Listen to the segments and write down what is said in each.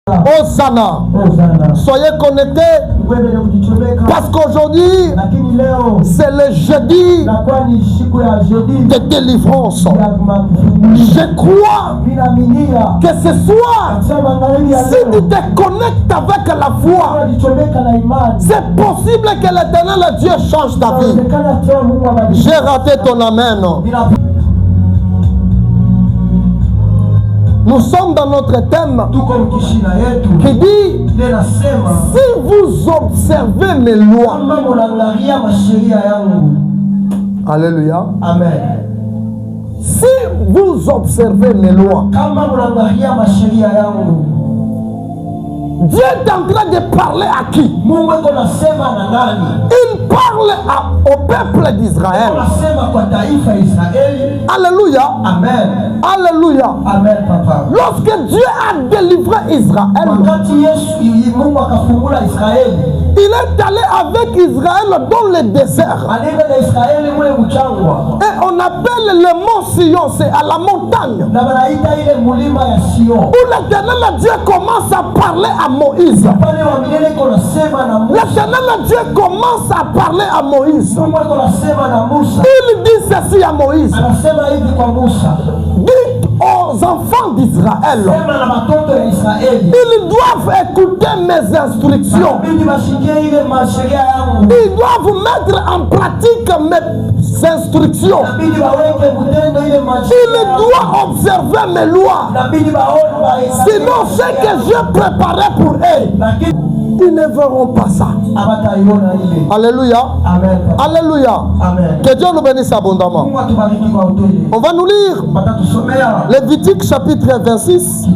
Hosanna. Soyez connectés parce qu'aujourd'hui c'est le jeudi de délivrance. Je crois que ce soir, si tu te connectes avec la foi, c'est possible que l'Éternel Dieu change ta vie. J'ai raté ton amen. Nous sommes dans notre thème qui dit: si vous observez mes lois. Alléluia. Amen. Si vous observez mes lois. Dieu est en train de parler à qui? Il parle au peuple d'Israël. Alléluia. Amen. Alléluia. Amen, papa. Lorsque Dieu a délivré Israël, il est allé avec Israël dans le désert. Et on appelle le mont Sion, c'est à la montagne. Où l'Éternel Dieu commence à parler à Moïse. L'Éternel Dieu commence à parler à Moïse. Il dit ceci à Moïse: dites aux enfants d'Israël, ils doivent écouter mes instructions. Ils doivent mettre en pratique mes instructions. Ils doivent observer mes lois. Sinon, ce que j'ai préparé pour eux, ils ne verront pas ça. Alléluia. Amen. Alléluia. Amen. Que Dieu nous bénisse abondamment. On va nous lire Lévitique chapitre 26,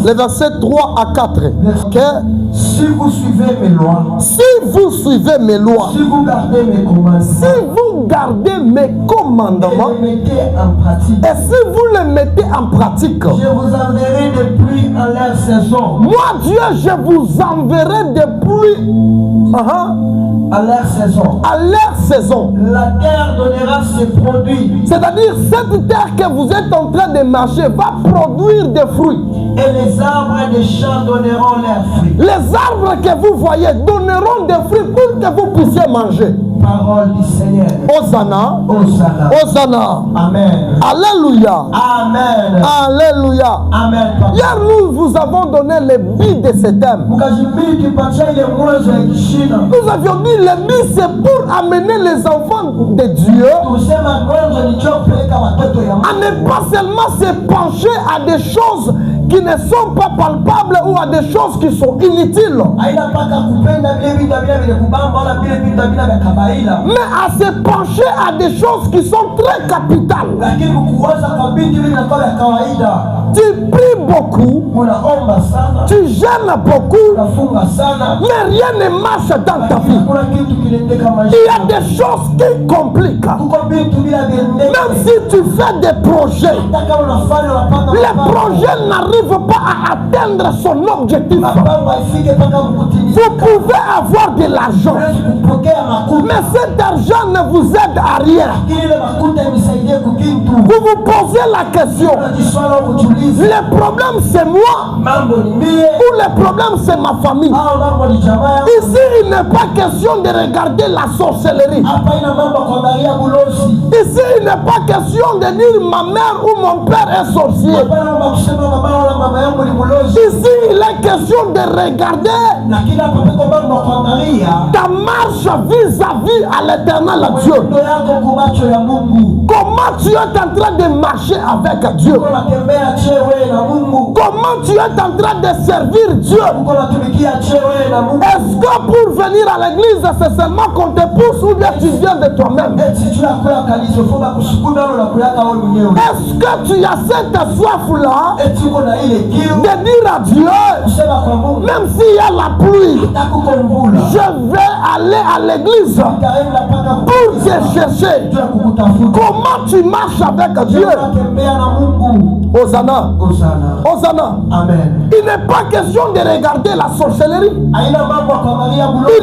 les versets 3 à 4. Que si vous suivez mes lois, si vous suivez mes lois, si vous gardez mes commandements, si vous gardez mes commandements, et les mettez en pratique, et si vous les mettez en pratique, je vous enverrai des pluies en leur saison. moi Dieu, je vous enverrai des pluies À leur saison. à leur saison. La terre donnera ses produits. C'est-à-dire, cette terre que vous êtes en train de marcher va produire des fruits. Et les arbres des champs donneront leurs fruits. Les arbres que vous voyez donneront des fruits pour que vous puissiez manger. Parole du Seigneur. Hosanna. Hosanna. Hosanna. Amen. Alléluia. Amen. Alléluia. Amen. Papa. Hier, nous vous avons donné le but de ce thème. Nous avions dit le but c'est pour amener les enfants de Dieu à ne pas seulement se pencher à des choses qui ne sont pas palpables ou à des choses qui sont inutiles, mais à se pencher à des choses qui sont très capitales. Tu pries beaucoup, tu gênes beaucoup, mais rien ne marche dans ta vie. Il y a des choses qui compliquent. Même si tu fais des projets, les projets n'arrivent pas à atteindre son objectif. Vous pouvez avoir de l'argent, mais cet argent ne vous aide à rien. Vous vous posez la question: le problème c'est moi ou le problème c'est ma famille? Ici il n'est pas question de regarder la sorcellerie. Ici il n'est pas question de dire ma mère ou mon père est sorcier. Ici il est question de regarder ta marche vis-à-vis à l'Éternel Dieu. Comment tu es en train de marcher avec Dieu? Comment tu es en train de servir Dieu? Est-ce que pour venir à l'église, c'est seulement qu'on te pousse ou bien tu viens de toi-même? Est-ce que tu as cette soif-là de dire à Dieu, même s'il y a la pluie, je vais aller à l'église pour te chercher? Comment tu marches avec Dieu? Hosanna. Hosanna. Amen. Il n'est pas question de regarder la sorcellerie. Il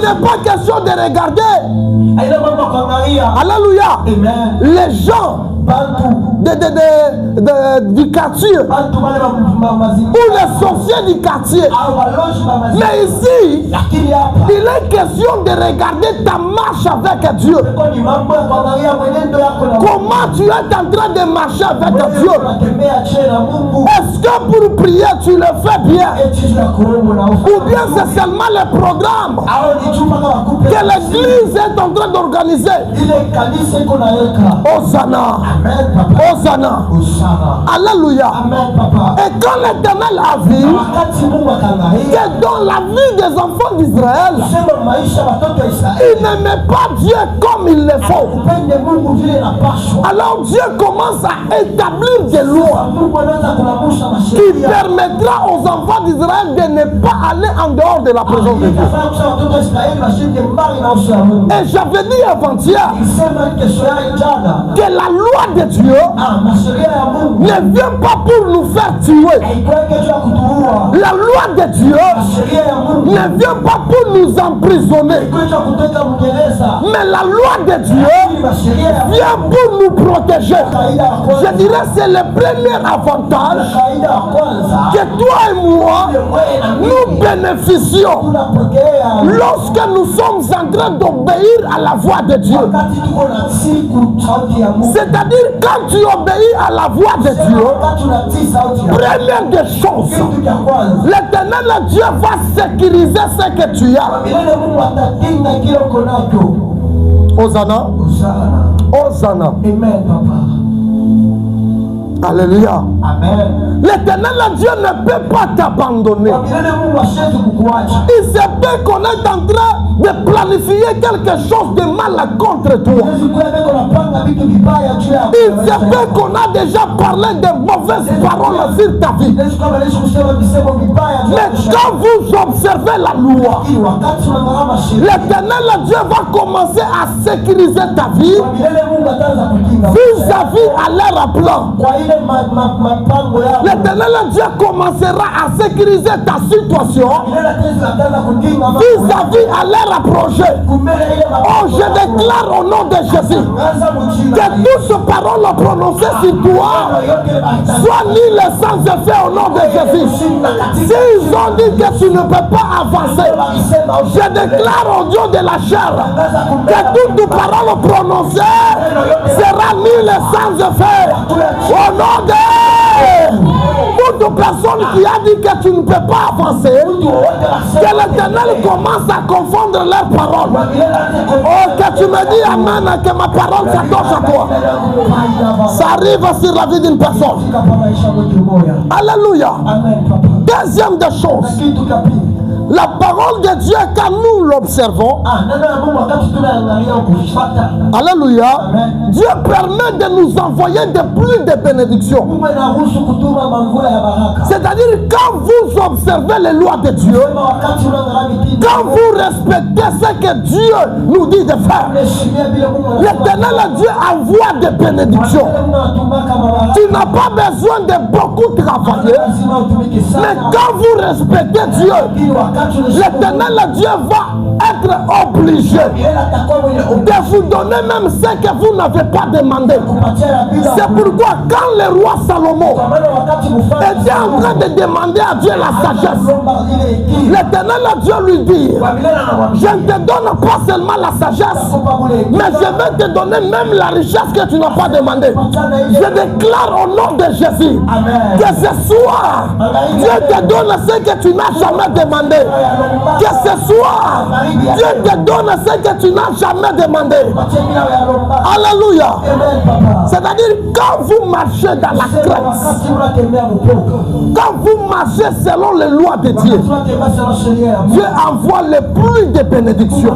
n'est pas question de regarder. Alléluia. Amen. Les gens du quartier, ou les sorciers du quartier. Mais ici, il est question de regarder ta marche avec Dieu. Comment tu es en train de marcher avec Dieu? Est-ce que pour prier tu le fais bien? Ou bien c'est seulement le programme que l'église est en train d'organiser? Hosanna. Hosanna. Alléluia. Et quand l'Éternel a vu que dans la vie des enfants d'Israël, ils n'aimaient pas Dieu comme il le faut, alors Dieu commence à établir des lois qui permettra aux enfants d'Israël de ne pas aller en dehors de la présence de Dieu. Et j'avais dit avant-hier que la loi de Dieu ne vient pas pour nous faire tuer. La loi de Dieu ne vient pas pour nous emprisonner. Mais la loi de Dieu vient pour nous protéger. Je dirais que c'est le premier avantage que toi et moi nous bénéficions lorsque nous sommes en train d'obéir à la voix de Dieu. C'est-à-dire quand tu obéis à la voix de Dieu, première des choses, l'Éternel Dieu va sécuriser ce que tu as. Hosanna. Hosanna. Amen, papa. Alléluia. Amen. L'Éternel Dieu ne peut pas t'abandonner. Il se peut qu'on est en train de planifier quelque chose de mal contre toi. Il se peut qu'on a déjà parlé de mauvaises paroles sur ta vie. Mais quand vous observez la loi, l'Éternel Dieu va commencer à sécuriser ta vie vis-à-vis à leur appelant. L'Éternel Dieu commencera à sécuriser ta situation vis-à-vis à leur approcher. Oh, je déclare au nom de Jésus que toutes ces paroles prononcées sur toi soient nulles sans effet au nom de Jésus. S'ils ont dit que tu ne peux pas avancer, je déclare au Dieu de la chair que toute parole prononcée sera nulle sans effet au nom de toute personne qui a dit que tu ne peux pas avancer, que l'Éternel commence à confondre leurs paroles. Oh, que tu me dis amen, que ma parole s'attache à toi. Ça arrive sur la vie d'une personne. Alléluia. Deuxième des choses, la parole de Dieu, quand nous l'observons, alléluia, Dieu permet de nous envoyer de plus de bénédictions. C'est-à-dire, quand vous observez les lois de Dieu, quand vous respectez ce que Dieu nous dit de faire, l'Éternel Dieu envoie des bénédictions. Tu n'as pas besoin de beaucoup travailler, mais quand vous respectez Dieu, l'Éternel Dieu va être obligé de vous donner même ce que vous n'avez pas demandé. C'est pourquoi quand le roi Salomon était en train de demander à Dieu la sagesse, l'Éternel Dieu lui dit: je ne te donne pas seulement la sagesse, mais je vais te donner même la richesse que tu n'as pas demandé. Je déclare au nom de Jésus que ce soir, Dieu te donne ce que tu n'as jamais demandé. Que ce soir, Dieu te donne ce que tu n'as jamais demandé. Alléluia. C'est-à-dire, quand vous marchez dans la crainte, quand vous marchez selon les lois de Dieu, Dieu envoie le plus de bénédictions.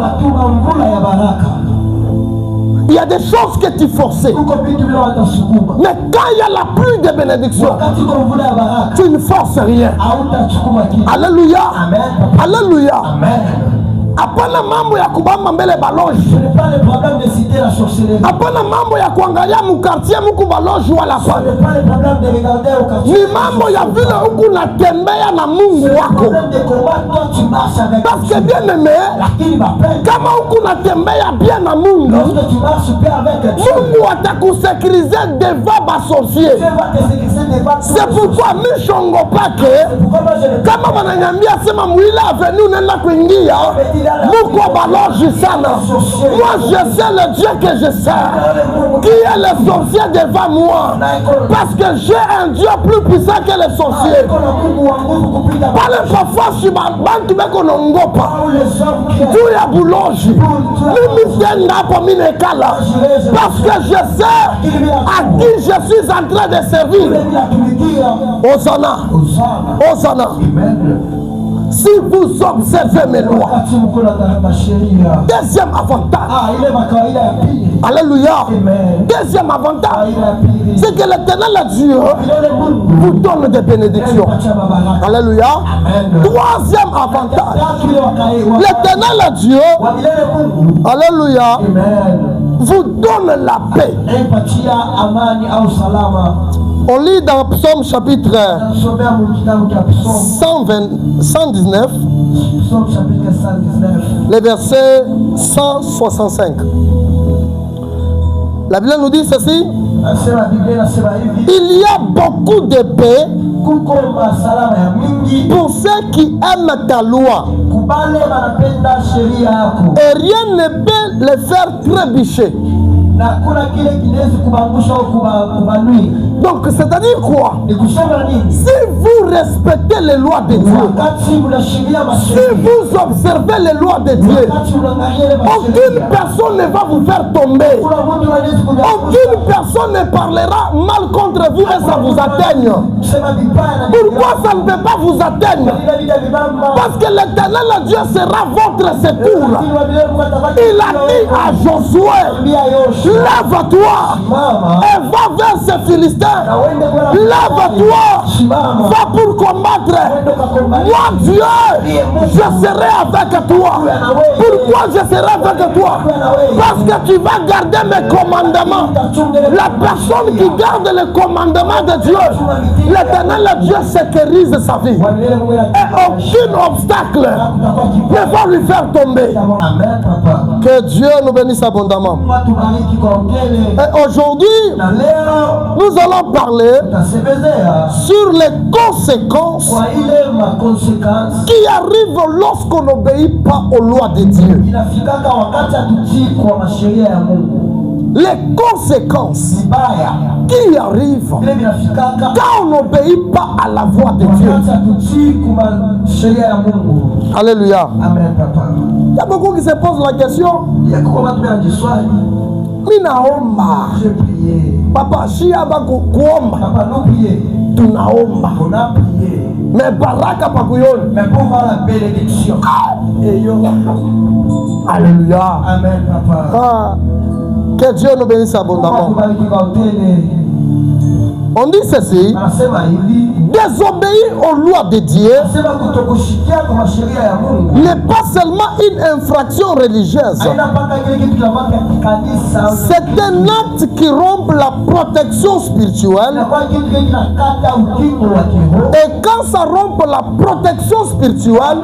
Il y a des choses que tu forçais. Mais quand il y a la pluie de bénédictions, tu ne forces rien. Alléluia. Alléluia. Apana mambo ya kubamba mbele baloji. éviter la sorcellerie. Hapana mambo ya kuangalia mukartier muku baloji wala Ce hapana. n'est pas le problème de regarder au quartier. Ni mambo ya vile huku natembea na Mungu Le wako. problème de comment toi tu marches avec Parce que Dieu. bien aimé, Lakini mapenzi, kama huku natembea bien na Mungu, lorsque tu marches bien avec Dieu, Mungu atakusekirize devant basorcier. Dieu va te sécuriser devant tous C'est les pourquoi mishongo pake C'est pourquoi moi je le kama wananyambia sema mwile avenue unaenda kuingia muko baloji sana. Moi je sais le Dieu que je sers, qui est le sorcier devant moi, parce que j'ai un Dieu plus puissant que les sorciers. Pale pafashi bantu beko nongopa juu ya buloji, mimi tenda hapo minekala parce que je sais à qui je suis en train de servir. Osana, Osana. Si vous observez mes lois, deuxième avantage, alléluia, deuxième avantage, c'est que l'Éternel Dieu vous donne des bénédictions. Alléluia. Troisième avantage, l'Éternel Dieu, alléluia, vous donne la paix. On lit dans Psaume chapitre 119, le verset 165. La Bible nous dit ceci: il y a beaucoup de paix pour ceux qui aiment ta loi, et rien ne peut les faire trébucher. Donc, c'est-à-dire quoi? Si vous respectez les lois de Dieu, si vous observez les lois de Dieu, aucune personne ne va vous faire tomber. Aucune personne ne parlera mal contre vous et ça vous atteigne. Pourquoi ça ne peut pas vous atteindre? Parce que l'Éternel Dieu sera votre secours. Il a dit à Josué: lève-toi et va vers ces Philistins. Lève-toi, va pour combattre. Moi, Dieu, je serai avec toi. Pourquoi je serai avec toi? Parce que tu vas garder mes commandements. La personne qui garde les commandements de Dieu, l'Éternel Dieu sécurise sa vie. Et aucun obstacle ne va lui faire tomber. Que Dieu nous bénisse abondamment. Et aujourd'hui, nous allons parler sur les conséquences qui arrivent lorsqu'on n'obéit pas aux lois de Dieu. Les conséquences qui arrivent quand on n'obéit pas à la voix de Dieu. Alléluia. Il y a beaucoup qui se posent la question: Minaomba papa shia baku kuomba tunaomba mais baraka pakuyoni mais pour voir la bénédiction. Alléluia. Amen papa. Ah, que Dieu nous bénisse abondamment. On dit ceci: désobéir aux lois de Dieu n'est pas seulement une infraction religieuse, c'est un acte qui rompt la protection spirituelle. Et quand ça rompt la protection spirituelle,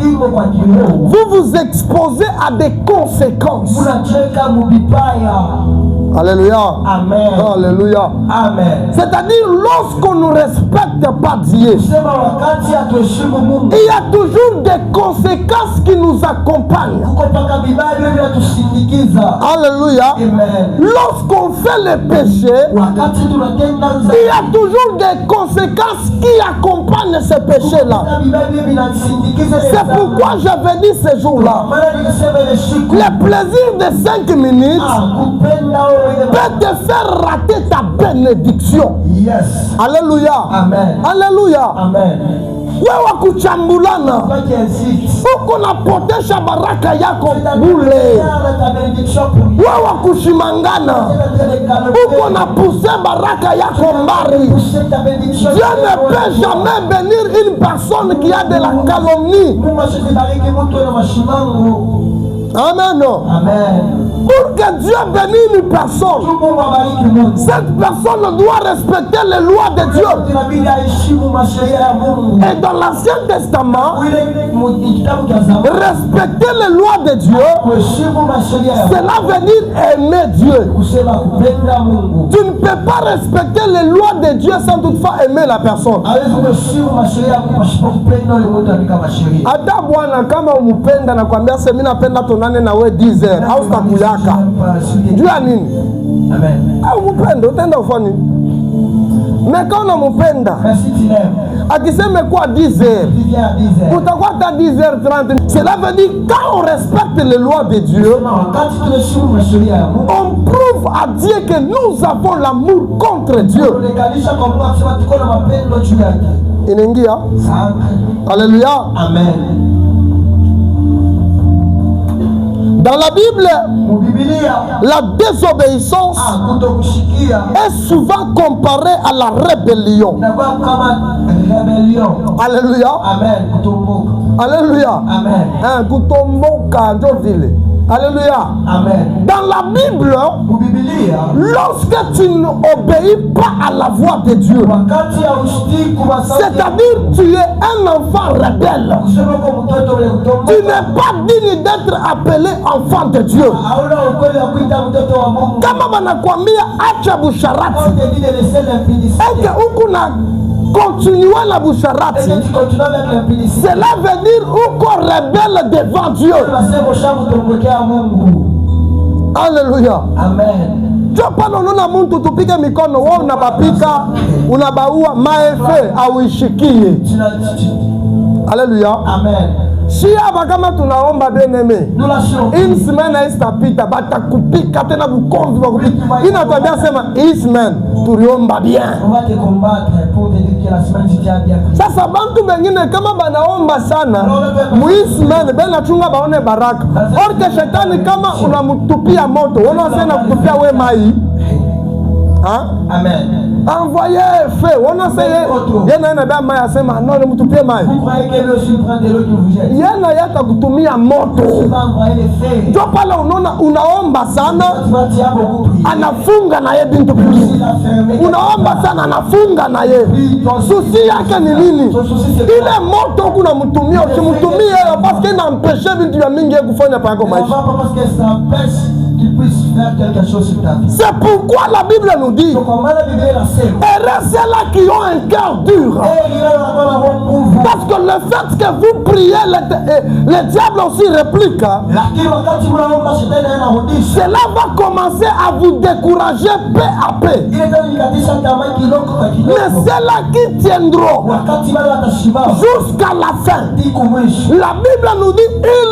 vous vous exposez à des conséquences. Alléluia. Amen. Alléluia. Amen. C'est-à-dire, lorsqu'on ne respecte pas Dieu, il y a toujours des conséquences qui nous accompagnent. Alléluia. Amen. Lorsqu'on fait le péché, il y a toujours des conséquences qui accompagnent ce péché-là. C'est pourquoi j'avais dit ce jour-là, le plaisir de 5 minutes peut te faire rater ta bénédiction. Yes. Alléluia. Amen. Alléluia. Amen. Wewe kuchambulana uko napotesha baraka yako bule. Wewe kushimangana uko napuse baraka yako mbari. Dieu ne peut jamais bénir une personne qui a de la calomnie. Amen. Amen. Pour que Dieu bénisse une personne, Mungu abariki mtu. cette personne doit respecter les lois de Dieu. Inabidi aheshimu masheria ya Mungu. Et dans l'Ancien Testament, Ile kitabu cha Zaburi, respecter les lois de Dieu, kuheshimu masheria ya Mungu. cela veut dire aimer Dieu. Kusema kupenda Mungu. Tu ne peux pas respecter les lois de Dieu sans toutefois aimer la personne. Hawezi kuheshimu masheria ya Mungu pasipo kupenda yule mtu katika masheria. Hata Bwana kama umupenda na kwambia sasa mimi napenda tonane na wewe 10 heures au sitakuyaka. Jua nini? Amen. Au umupende utaenda ufanye. Mais quand unamupenda Merci Tilem. akiseme kwa 10 heures Tu viens à 10 heures. utakuwa hata 10h30. Cela veut dire quand on respecte les lois de Dieu, Wakati tunaheshimu masheria ya Mungu, on prouve à Dieu que nous avons l'amour contre Dieu. tunalinganisha kwa Mungu kusema tuko na mapendo juu yake. Inaingia? Sana. Alléluia. Amen. Dans la Bible, Biblia la désobéissance kutokushikia est souvent comparée à la rébellion. inakuwa kama rebellion. Alléluia. Amen. Kutomboka. Alléluia. Amen. Kutomboka ndio vile. Alléluia. Amen. Dans la Bible, Biblia lorsque tu n'obéis pas à la voix de Dieu, wakati ya ushtii kwa sauti, c'est-à-dire tu es un enfant rebelle, kusema kwa mtoto ule kutomboka, tu n'es pas digne d'être appelé enfant de Dieu. hauna ukweli wa kuita mtoto wa Mungu. Kama wanakwambia acha busharati, Quand tu dis de laisser l'impudicité, eke huku na continuer la busharati, et tu continues avec l'impudicité, cela veut dire uko rebelle devant Dieu. unasema ushakutombokea Mungu. Alléluia. Amen. Ndio pale unaona mtu tupige mikono, wewe unabapika, unabaua maefe auishikie. Alléluia. Amen. Si hapa kama tunaomba bien-aimé, Nous lâchons. une semaine haitapita batakupika tena bukomvi bakupika. Inatambia sema hii semaine tuliomba bien. On va te combattre pour te dire que la semaine tu tiens bien. Sasa bantu bengine kama banaomba sana muhii semaine bena chunga baone baraka. Orke shetani kama unamutupia moto, unasema kutupia we mai. Amen. Envoyé feu, yena bia mai asema no nimutupie mai. Vous croyez que le sucre prend de l'eau qui vous jette? Yena yaka kutumia moto. Tu vas envoyer les feux. Ndio pale unaona unaomba sana Tu vas tiens beaucoup prier. anafunga na ye bintu vingine. Il a fermé. Unaomba sana anafunga na ye. Susi yake ni nini? Ile moto kuna mtumia, usimtumie parce que inampeshe vitu vya mingi kufanya pako On maisha. va pas parce que ça empêche qu'il puisse faire quelque chose sur ta vie. C'est pourquoi la Bible nous dit, Donc comment la Bible la sait? et ceux-là qui ont un cœur dur. Et il a la bonne pour vous. Parce que le fait que vous priez, le diable aussi réplique. Lakini wakati mnaomba shetani anarudisha. Cela va commencer à vous décourager peu à peu. Ile tena nikatisha tamaa kidogo kwa kidogo. Mais ceux-là qui tiendront Wakati bado watashiba. jusqu'à la fin, Iko mwisho. la Bible nous dit,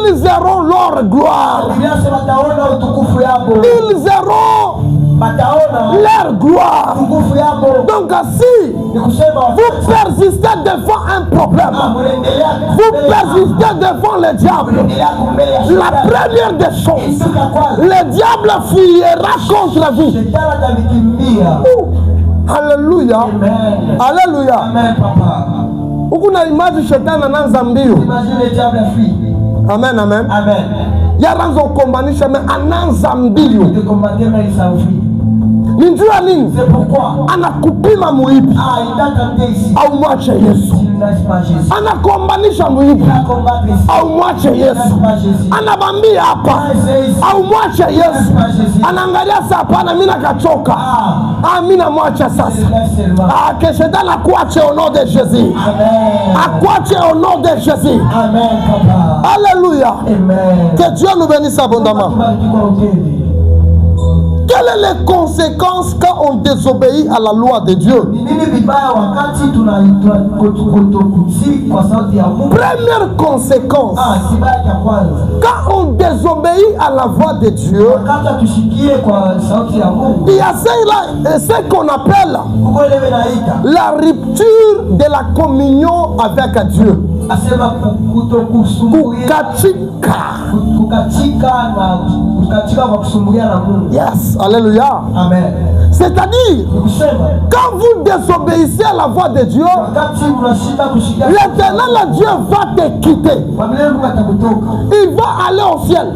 ils auront leur gloire. Biblia inasema bataona utukufu yako. Ils auront Bataona leur gloire. utukufu yako. Donc si Ni kusema vous persistez devant un problème, mnaendelea vous persistez devant le diable, la première des choses, le diable fuira contre vous. Shetani atalikimbia. Alléluia. Amen. Alléluia. Amen papa. Huku na imagine shetani anaanza mbio. Imagine le diable fuit. Amen, amen. Amen. Yaranza kukombanisha me anaanza mbio. De combattre mais il s'enfuit. Ninjua nini? C'est pourquoi Anakupima muibi il t'a tenté ici. au mwache Yesu. Il n'a pas Jésus. Anakombanisha muibi Il a combattre ici. au mwache Il n'a Yesu. pas Jésus. Anabambia hapa au mwache Yesu. Anaangalia sasa, hapana, mimi nakachoka. Mimi namwacha sasa. Que shetani akuache au nom de Jésus. Amen. Akuache au nom de Jésus. Amen papa. Alléluia. Amen. Que Dieu nous bénisse abondamment. Tubariki kwa ukeli. Quelles sont les conséquences quand on désobéit à la loi de Dieu? Ni nini vibaya wakati tunakutii kwa sauti ya Mungu? Première conséquence, Kibaya cha kwanza. quand on désobéit à la voix de Dieu, Wakati tushikie kwa sauti ya Mungu. il y a ce qu'on appelle Kuko ile inaita la rupture de la communion avec Dieu. asema kutokusumbukia Kukachika. Yes, alléluia. Amen. C'est-à-dire, quand vous désobéissez à la voix de Dieu, l'Éternel Dieu va te quitter. Il va aller au ciel.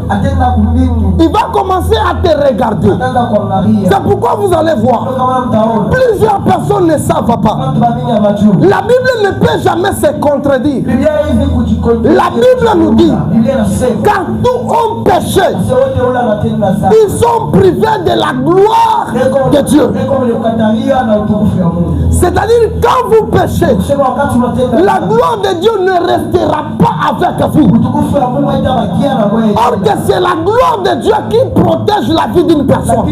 Il va commencer à te regarder. C'est pourquoi vous allez voir. Plusieurs personnes ne savent pas. La Bible ne peut jamais se contredire. La Bible nous dit, car tous ont péché, ils sont privés de la gloire de Dieu. C'est-à-dire, quand vous péchez, la gloire de Dieu ne restera pas avec vous. Or que c'est la gloire de Dieu qui protège la vie d'une personne.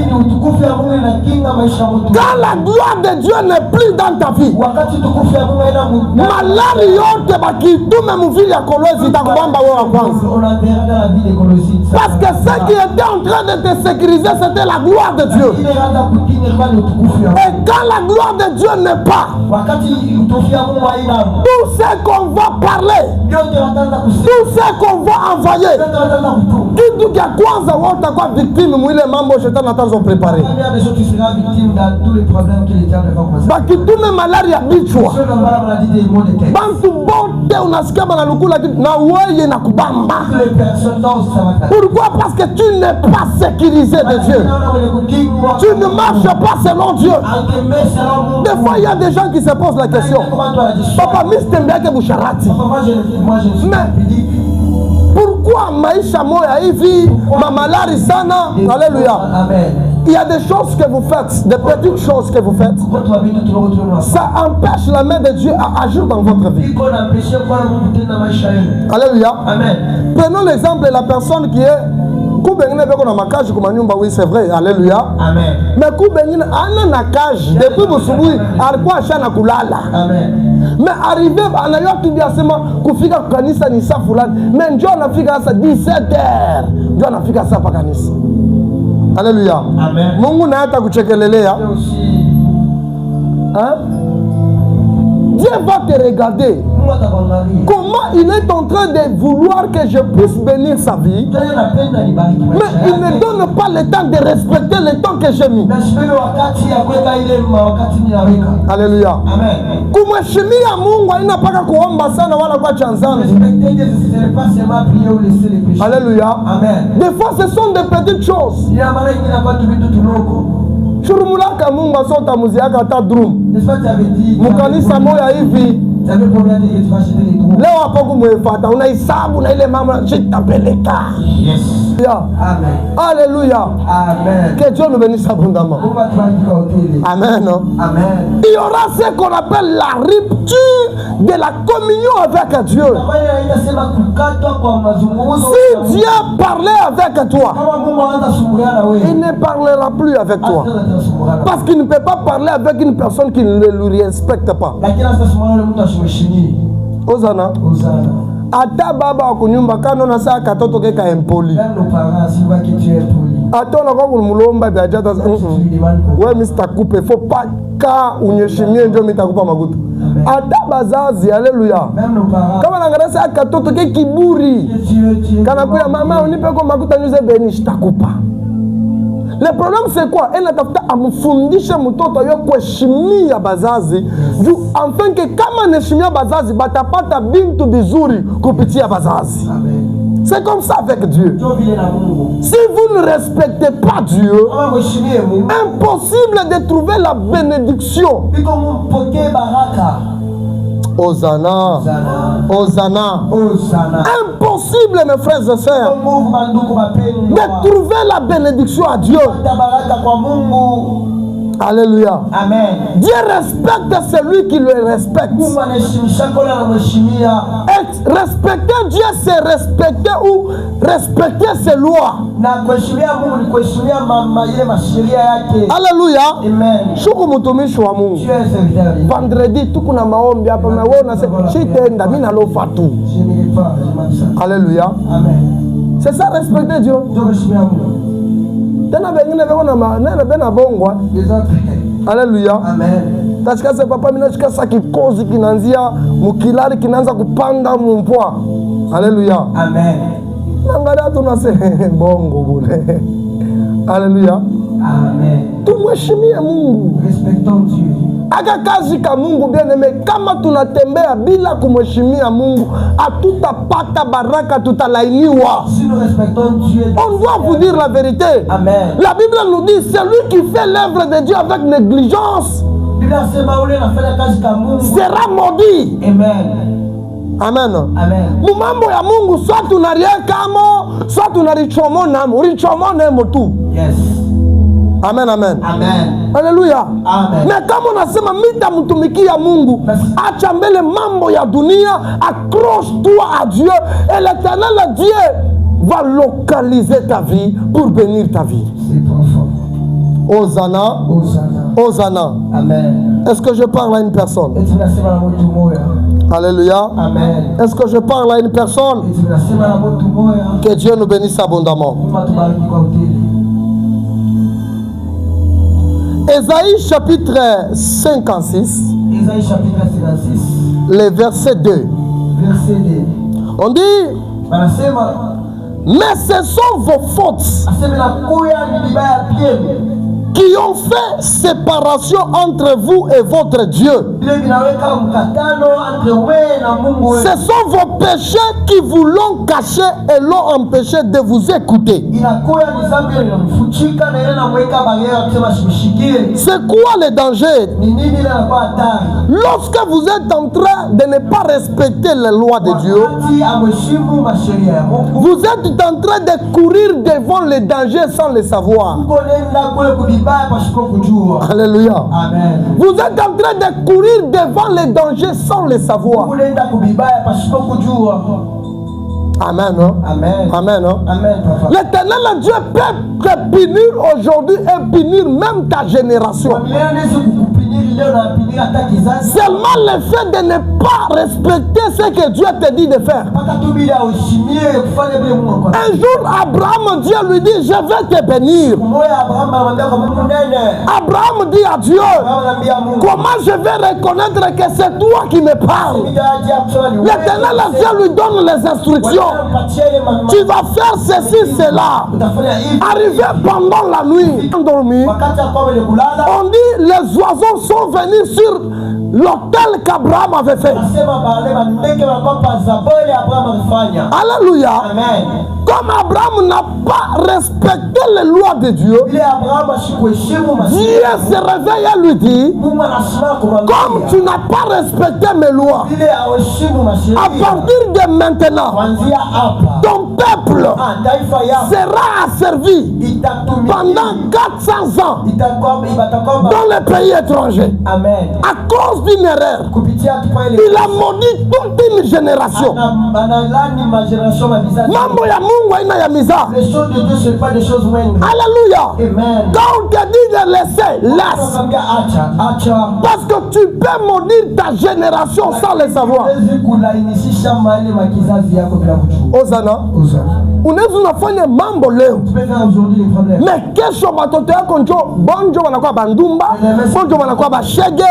Quand la gloire de Dieu n'est plus dans ta vie, malari yote bakitume muvili ya Kolwezi itakubamba wewe wa kwanza. Parce que ce qui était en train de te sécuriser, c'était la gloire de Dieu. Et quand la gloire de Dieu n'est pas, tout ce qu'on va parler, tout ce qu'on va envoyer, kitu kia kwanza watakuwa victime mwile mambo shetani ataanza préparer. Bakitume malaria bichwa. Bantu bote unasikia bana lukula na wewe na kubamba. Pourquoi? Parce que tu n'es pas sécurisé de Dieu. Tu ne marches pas selon Dieu. Des fois, il y a des gens qui se posent la question. Papa, mistembeake busharati. Mais pourquoi maisha moya hivi, mamalari sana? Alléluia. Il y a des choses que vous faites, des petites choses que vous faites. Ça empêche la main de Dieu à agir dans votre vie. Alléluia. Amen. Prenons l'exemple de la personne qui est oui, c'est vrai, alléluia. Amen. Mais kubengine ana na cage depuis busubuhi alikuwa ashana kulala. Amen. Mais arrivé anayo kibiasema kufika kanisa ni saa fulani. Mais njoo anafika sasa 17h. Njoo anafika sasa pa kanisa. Alléluia. Amen. Mungu na hata kuchekelelea. Hein? Dieu va te regarder. Comment il est en train de vouloir que je puisse bénir sa vie, mais il ne donne pas le temps de respecter le temps que j'ai mis. Alléluia. Kumheshimia Mungu haina paka kuomba sana wala kwa chanzana. Alléluia. Des fois ce sont des petites choses. Churumulaka Mungu asota muziaka ta drum. Mukanisa moya hivi. Leo hapo kumwefata unahesabu na ile mama chitapeleka. Yes. Yeah. Amen. Alléluia. Amen. Que Dieu nous bénisse abondamment. Amen. Amen. Il y aura ce qu'on appelle la rupture de la communion avec Dieu. Si Dieu parlait avec toi, il ne parlera plus avec toi. Parce qu'il ne peut pas parler avec une personne qui ne lui respecte pas. Ozana. Ata baba wakunyumba kano na saa katoto keka empoli. Ata na kwa mulomba biajata. Wewe Mr. Coupe faut pas ka unyeshimie ndio mitakupa maguta. Ata bazazi, alléluia. Kama naangalia saa katoto ke kiburi. Kana kuya mama unipe kwa maguta nyuze beni shitakupa. Le problème c'est quoi? Elle atafuta amfundisha mtoto yo kuheshimia bazazi juu enfin que kama neheshimia bazazi batapata bintu bizuri kupitia bazazi. Amen. C'est comme ça avec Dieu. Si vous ne respectez pas Dieu, impossible de trouver la bénédiction. Hosanna. Hosanna. Hosanna. Impossible, mes frères et sœurs, de trouver la bénédiction à Dieu. Alléluia. Amen. Dieu respecte celui qui le respecte. Et respecter Dieu, c'est respecter ou respecter ses lois. Alléluia. Amen. Shuku mutumishi wa Mungu. Vendredi tukuna maombi hapa na wewe unasema shitenda mimi nalofa tu. Alléluia. Amen. C'est ça respecter Dieu. Tena bengine beko na bena bongwa. Alléluia. Amen. Tashika papa mimi nashika saki kozi kinanzia mukilari kinaanza kupanda mumpwa. Alléluia. Amen. Nangada tunase bongo bule. Alléluia. Amen. Tumheshimie Mungu. Respectons Dieu. Aka kazi ka Mungu bien-aimé, kama tunatembea bila kumheshimia Mungu, hatutapata baraka, tutalainiwa. Si nous respectons Dieu, On doit vous dire la vérité. Amen. La Bible nous dit, celui qui fait l'œuvre de Dieu avec négligence sera maudit. Amen. Amen. Amen. Mumambo ya Mungu, soit tunariekamo, soit tunarichomo namo, urichomo nemo tu. Yes. Amen, amen. Amen. Alléluia. Amen. Na kama unasema mitamtumikia Mungu, acha mbele mambo ya dunia, accroche-toi à Dieu et l'Éternel Dieu va localiser ta vie pour bénir ta vie. C'est profond. Hosanna. Hosanna. Hosanna. Amen. Est-ce que je parle à une personne? Alléluia. Amen. Est-ce que je parle à une personne? Que Dieu nous bénisse abondamment. Ésaïe chapitre 56, Ésaïe chapitre 56, le verset 2. Verset 2. On dit, mais ce sont vos fautes qui ont fait séparation entre vous et votre Dieu. Ce sont vos péchés qui vous l'ont caché et l'ont empêché de vous écouter. C'est quoi le danger? Lorsque vous êtes en train de ne pas respecter les lois de Dieu, vous êtes en train de courir devant les dangers sans le savoir. Alléluia. Amen. Vous êtes en train de courir devant les dangers sans le savoir. Amen. Hein? Amen. Amen. Hein? Amen. L'Éternel Dieu peut te punir aujourd'hui et punir même ta génération. Seulement le fait de ne pas respecter ce que Dieu te dit de faire. Un jour, Abraham, Dieu lui dit, je vais te bénir. Abraham dit à Dieu, comment je vais reconnaître que c'est toi qui me parles? L'Éternel Dieu lui donne les instructions. Tu vas faire ceci, cela. Arrivé pendant la nuit, endormi, on dit les oiseaux sont venus sur l'autel qu'Abraham avait fait. Alléluia. Amen. Comme Abraham n'a pas respecté les lois de Dieu, Dieu se réveille et lui dit, comme tu n'as pas respecté mes lois, à partir de maintenant, ton peuple sera asservi pendant 400 ans dans les pays étrangers. Amen. À cause d'une erreur, il a maudit toute une génération. Mambo ya Mungu haina ya mizaa. Les choses de Dieu, ce n'est pas des choses moindres. Alléluia. Amen. Quand on te dit de laisser, laisse. Parce que tu peux maudire ta génération sans le savoir. Ozana. Unaweza unafanya mambo leo, mais kesho watoto yako njo bonjo wanakuwa bandumba, bonjo wanakuwa bashege.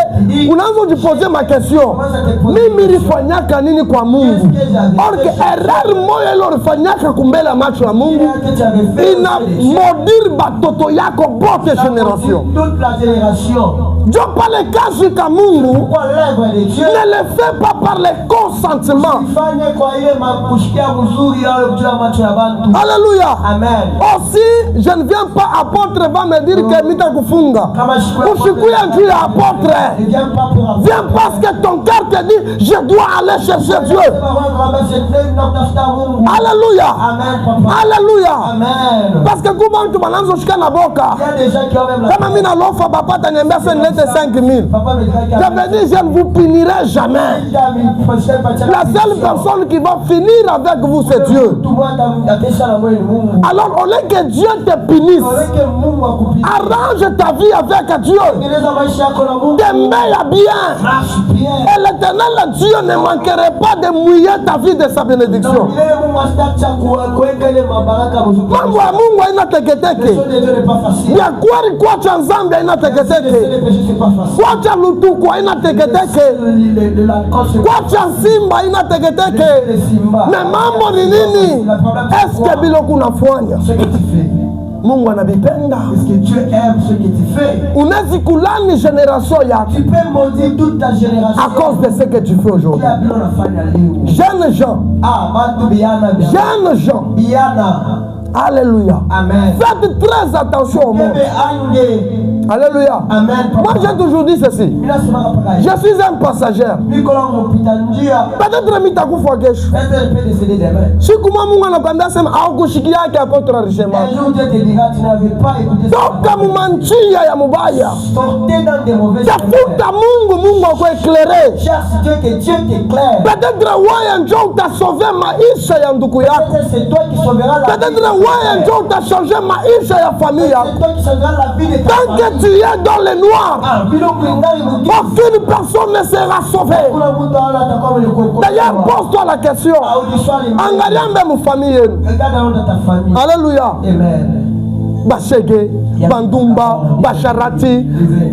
Unaanza ujipoze makesio, mimi nilifanyaka nini kwa Mungu? Orke erreur moja ile ulifanyaka kumbele macho ya Mungu ina modire batoto yako bote generation. Jo pale kazi ka Mungu ne le fais pas par le consentement. Alléluia. Amen. Aussi, je ne viens pas, apôtre va me dire que mita kufunga. Ushikuya juu ya apôtre. Viens parce que ton cœur te dit, je dois aller chercher Dieu. Alléluia. Amen. Alléluia. Amen. Parce que comment tu m'annonces shika na boka? Kama mina lofa papa tanyembia se nilete 5000. Je me dis, je ne vous punirai jamais. La seule personne qui va finir avec vous, c'est Dieu. Alors, au lieu que Dieu te punisse, arrange ta vie avec Dieu. Demeure bien. Et l'Éternel Dieu ne manquerait pas de mouiller ta vie de sa bénédiction. Mambo ya Mungu haina teketeke. Ya kweli kwacha nzambi haina teketeke. Kwacha lutuku haina teketeke. Kwacha simba haina teketeke. Na mambo ni nini? Eske biloko unafanya ce que tu fais. Mungu anabipenda? Est-ce que Dieu aime ce que tu fais? Unaweza kulani generation yako Tu peux maudire toute ta génération. à cause de ce que tu fais aujourd'hui. Qui a bien la fin de l'année. Jeunes gens, Ah, Mantou Biana. jeunes gens, Biana. alléluia. Amen. Faites très attention au monde. Bébé Ange. Alléluia. Amen. Moi j'ai toujours dit ceci. Mina sema pareil. Je suis un passager. Nicolas Mpitanjia. Peut-être mitakufa kesho. Peut-être peut décéder demain. Siku mwa Mungu anakwambia sema haukushikia yake apotra rishema. Un jour Dieu te dira tu n'avais pas écouté ça. Toka mumanchia ya mubaya. Sortez dans des mauvais Tafuta Mungu, Mungu akuéclaire. Cherche Dieu, que Dieu t'éclaire. Peut-être wewe ndio utasauve maisha ya ndugu yako. Peut-être c'est toi qui sauveras la vie. Peut-être wewe ndio utachanje maisha ya familia yako. C'est toi qui sauveras la vie de ta Tant famille. que tu es dans le noir, Ah, biloko ngai muki. aucune personne ne sera sauvée. Kuna mtu ana atakuwa mwenye kuokolewa. D'ailleurs, pose-toi la question. Ah, udiswali. Angalia mbele mfamille yenu. Regarde dans ta famille. Alléluia. Amen. Bashege, bandumba, basharati,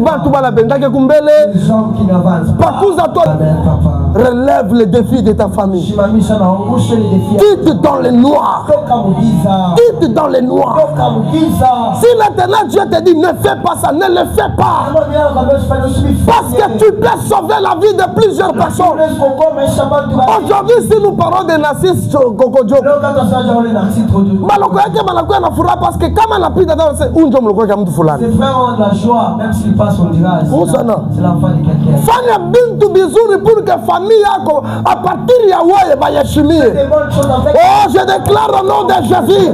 bantu balabendake kumbele. Les gens qui n'avancent pas. Pakuza toi. Amen, papa. Relève les défis de ta famille. Shimamisha na ongushe les défis. Quitte dans le noir. Toka mugiza. Quitte dans le noir. Toka mugiza. Si l'éternel Dieu te dit ne fais pas ça, ne le fais pas. Kama mimi nakwambia usifanye usifanye. Parce que tu peux sauver la vie de plusieurs personnes. Unaweza kuokoa maisha ya watu wengi. Aujourd'hui, si nous parlons de Nassis Gogojo, Leo kata saja wale na titre de. maloko yake manakuwa na furaha parce que kama anapita dans ce unjo mloko yake mtu fulani. Ses frères ont de la joie, même s'ils passent au dirage. Où ça, non? C'est l'enfant de quelqu'un. Fanya bintu bizuri pour que famille yako à partir ya wewe bayeshimie. Des bonnes choses avec. Oh, je déclare au nom de Jésus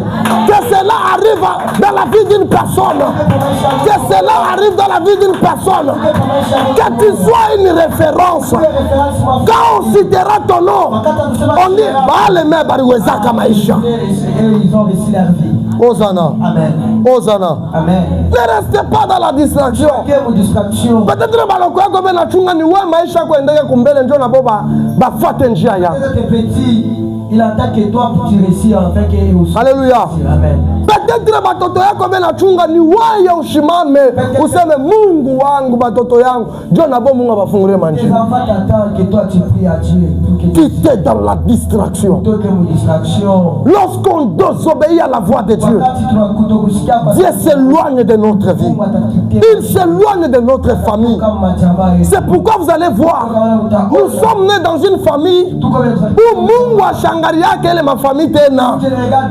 que cela arrive dans la vie d'une personne. Que cela arrive dans la vie d'une personne. Que tu sois une référence. Quand on citera ton nom, on dit Baaleme bariwezaka maisha. Ils ont réussi leur vie. Hosanna. Amen. Hosanna. Amen. Ne restez pas dans la distraction. Quelle distraction. Peut-être baloko yako benachunga ni wewe maisha yako endeke kumbele ndio nabo bafuate njia yako. Quand tu es petit, il attend que toi tu réussisses en fait que aussi. Alléluia. Amen. Peut-être batoto yako benachunga ni wewe ushimame useme Mungu wangu batoto yangu ndio nabo Mungu abafungulie Les manjia. enfants t'attendent que toi tu pries à Dieu pour que Quittez dans la distraction. tu aies une distraction. Lorsqu'on désobéit à la voix de Dieu, Wakati tunakutokusikia kwa Dieu s'éloigne de notre vie. Mungu atakutetea. Il s'éloigne de notre famille. Kama jamaa yetu. C'est pourquoi vous allez voir, nous sommes nés dans une famille Tuko wengi. où Mungu ashangaria yake ile mafamii tena.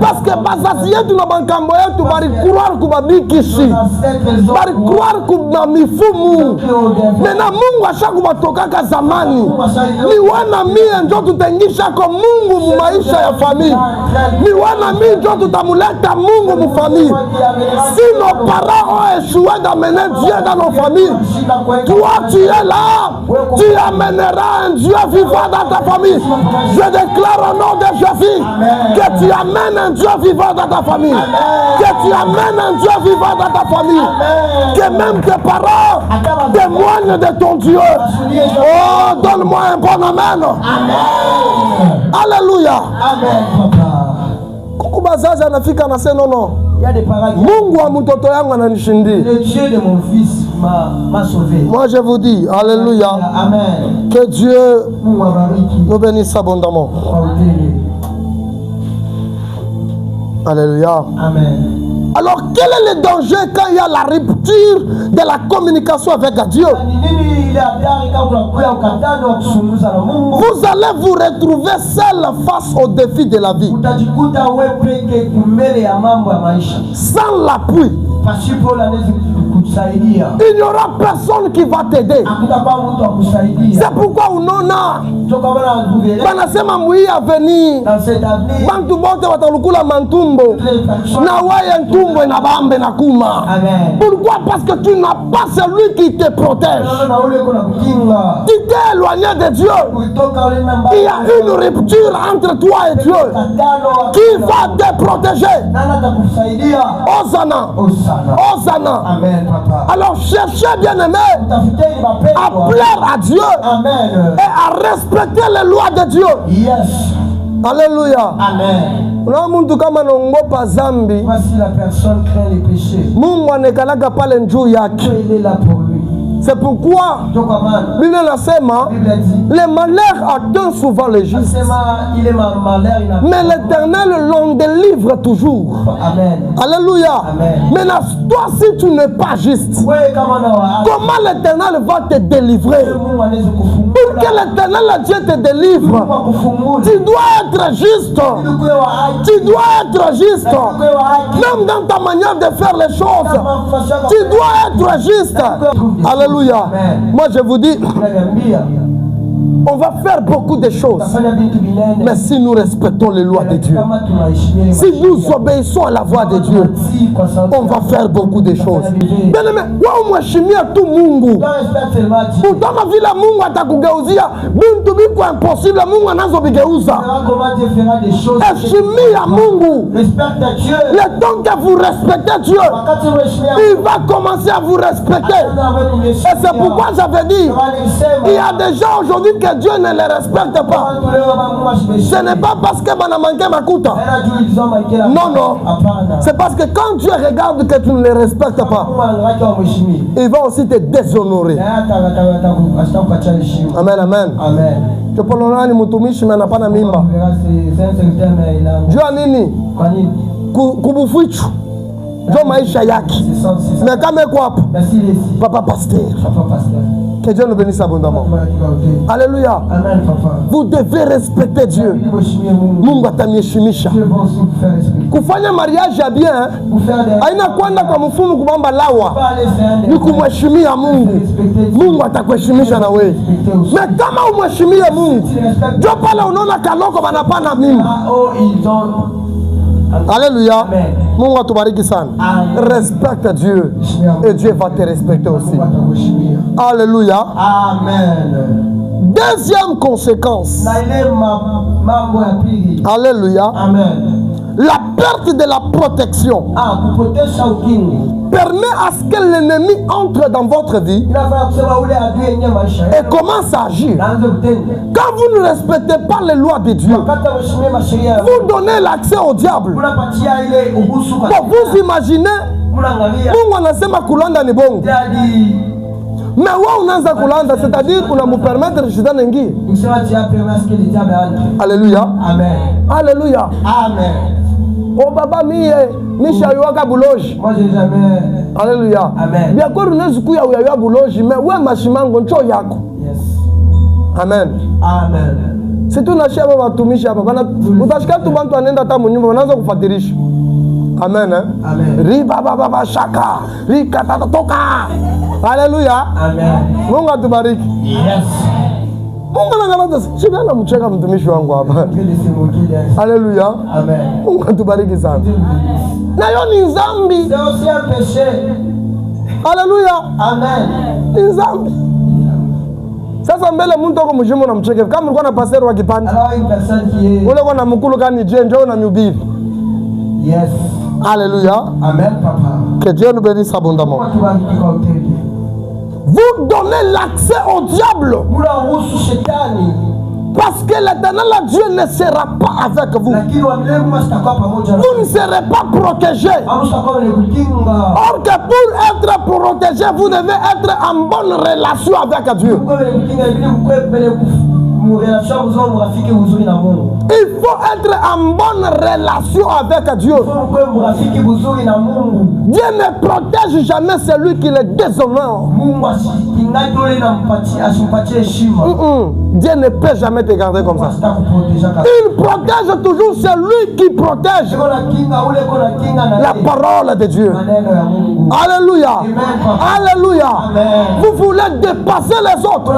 Parce que bazazi yetu na bankambo yetu bari croire kubabikishi. Bari croire kuna mifumu. Mena Mungu ashakubatoka zamani. Ni wana mie ndio tutengisha kwa Mungu mu maisha ya famille. Ni wana mie ndio tutamuleta Mungu mu famille. Si nos parents ont échoué d'amener Dieu dans nos familles, toi tu es là, tu amèneras un Dieu vivant dans ta famille. Je déclare au nom de Jésus que tu amènes un Dieu vivant dans ta famille. Que tu amènes un Dieu vivant dans ta famille. Que même tes parents témoignent de ton Dieu. Oh, donne-moi un bon amen. Alléluia. Amen, papa. Kuku bazazi anafika anasema non. Il y a des parents qui Mungu wa mtoto yangu ananishindia. le Dieu de mon fils m'a sauvé. Moi je vous dis, alléluia, Amen. que Dieu Mungu abariki. nous bénisse abondamment. Alléluia. Amen. Alors quel est le danger quand il y a la rupture de la communication avec Dieu? Vous allez vous retrouver seul face aux défis de la vie. Sans l'appui. Il n'y aura personne qui va t'aider. C'est pourquoi unona banasema mwi avenir bantu bote watalukula mantumbo na waye ntumbo na bambe na kuma. Pourquoi? Parce que tu n'as pas celui qui te protège. Tu t'es éloigné de Dieu. Il y a une rupture entre toi et Dieu. Qui va te protéger? Hosanna. Hosanna. Amen, papa. Alors cherchez, bien aimé, à plaire à Dieu et à respecter les lois de Dieu. Yes. Alléluia. Amen. Zambi. Voici la personne craint les péchés. Mungu anekalaka pale njuu yake. Dieu il est là pour lui. C'est pourquoi Bible nasema les malheurs atteignent souvent les justes. Mais l'Éternel l'en délivre toujours. Amen. Alléluia. Amen. Maintenant, toi, si tu n'es pas juste, comment l'Éternel va te délivrer? Pour que l'Éternel, Dieu te délivre, tu dois être juste. Tu dois être juste. Même dans ta manière de faire les choses, tu dois être juste. Alléluia. Moi, je vous dis, on va faire beaucoup de choses, mais si nous respectons les lois de Dieu, si nous obéissons à la voix de Dieu, on va faire beaucoup de choses. Bien aimé, moi je suis à tout Mungu. Pourtant ma vie la Mungu atakugeuzia bintu biko impossible Mungu anazobigeuza. Heshimia Mungu. Le temps que vous respectez Dieu, il va commencer à vous respecter. Et c'est pourquoi j'avais dit, il y a des gens aujourd'hui que Dieu ne les respecte pas. Ce n'est pas parce que man a manqué ma kuta. Non, non. C'est parce que quand Dieu regarde que tu ne les respectes pas, il va aussi te déshonorer. Amen, amen. Que polona ni mutumishi na pana mimba. Jua nini? Kubufichu. Jo maisha yake. Mais kama eko hapo. Papa pasteur. Que Dieu nous bénisse abondamment. Alléluia. Amen, papa. Vous devez respecter Dieu. Mungu atamheshimisha. Kufanya mariage ya bien, haina kwenda kwa mfumu kubamba lawa. Ni kumheshimia Mungu. Mungu atakuheshimisha na wewe. Na kama umheshimie Mungu, ndio pale unaona kaloko banapana mimba. Alléluia. Mungu atubariki sana. Respecte Dieu et Dieu va te respecter aussi. Alléluia. Amen. Deuxième conséquence. Alléluia. Amen. La perte de la protection permet à ce que l'ennemi entre dans votre vie et commence à agir. Quand vous ne respectez pas les lois de Dieu, vous donnez l'accès au diable. Bon, vous imaginez, Mungu anasema kulanda ni bongo. Mais ouais, on a kulanda, c'est-à-dire qu'on a me permettre de chuter n'engi. Alléluia. Amen. Alléluia. Amen. Oh baba Misha yuaka buloji. Moi j'ai jamais. Alléluia. Amen. Bien quoi unaweza kuya uya buloji, mais ouais mashimango ncho yako. Yes. Amen. Amen. Si tu unashia baba tumisha hapa, bana utashika tu bantu anaenda hata mnyumba wanaanza kufatirisha. Amen. Amen. Riba baba shaka, rika toka. Alléluia. Amen. Mungu atubariki. Yes. Mungu anaangalia sisi na mcheka mtumishi wangu hapa. Alléluia. Amen. Mungu atubariki sana. Na yo ni zambi. C'est aussi un péché. Alléluia. Amen. Ni zambi. Sasa mbele mtu ako mjimo na mcheke. Kama ulikuwa na pastor wa kipande. Alors une personne qui est. Ule kwa na mkulu kani je njoo na mhubiri. Yes. Alléluia. Amen, papa. Que Dieu nous bénisse abondamment. Vous donnez l'accès au diable. Parce que l'Éternel, Dieu ne sera pas avec vous. Vous ne serez pas protégé. Or que pour être protégé, vous devez être en bonne relation avec Dieu. Il faut être en bonne relation avec Dieu. Dieu ne protège jamais celui qui le déshonore. Dieu ne peut jamais te garder comme ça. Il protège toujours celui qui protège la parole de Dieu. Alléluia. Alléluia. Vous voulez dépasser les autres.